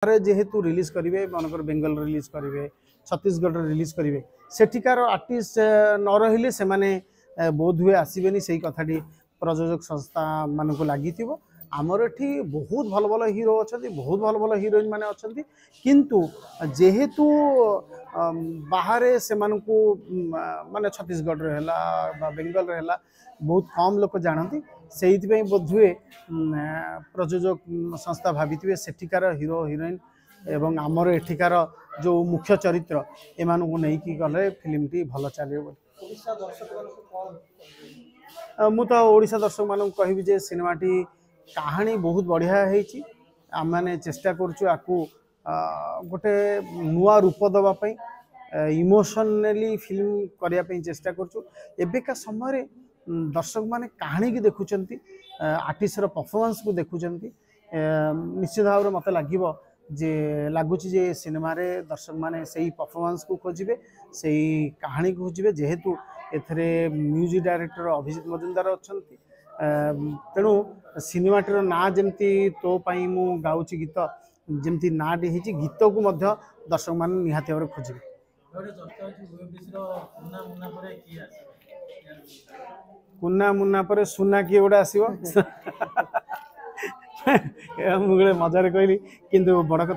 जेहेतु रिलीज करेंगे मनकर बेंगल रिलीज करेंगे छत्तीसगढ़ रिलीज करेंगे सेठिकार आर्टिस्ट न रही से बोध हुए आसबेनी से कथाटी प्रयोजक संस्था मान को लगी आमर एठी बहुत भल भल हिरो अच्छा बहुत भल भल हिरोइन मैंने अच्छा किंतु जेहेतु बाहर से माने छत्तीसगढ़ बेंगल बहुत कम लोक जानती से बोधहुए प्रयोजक संस्था भाभी सेठिकार हिरो हिरोइन एवं आमर एठिकार जो मुख्य चरित्र एमान को नहीं गले फिल्म टी भल चलो मु तो ओडिशा दर्शक मान कहि सिनेमाटी कहानी बहुत बढ़िया है आम मैंने चेष्टा करूँ गोटे नुआ रूप दवाई इमोशनली फिल्म करने चेष्टा करेका समय दर्शक माने कहानी की देखुंट आर्टिस्ट परफॉर्मेंस को देखुंट निश्चित भाव में मत लगे जे लगुच जे सिनेमा रे दर्शक माने सही परफॉर्मेंस को खोजे से कहानी को खोजे जेहेतु एथरे म्यूजिक डायरेक्टर अभिजीत मजुमदार अच्छा तेणु सिनेमाटर ना जमती तो पाई मु गाउची गीत जमती नाटी होती गीत को मध्य दर्शक मान निहाती भाव खोजे कुन्ना मुन्ना पर सुना किए गोटे आसो मुझे मजार कहली किंतु बड़ कथा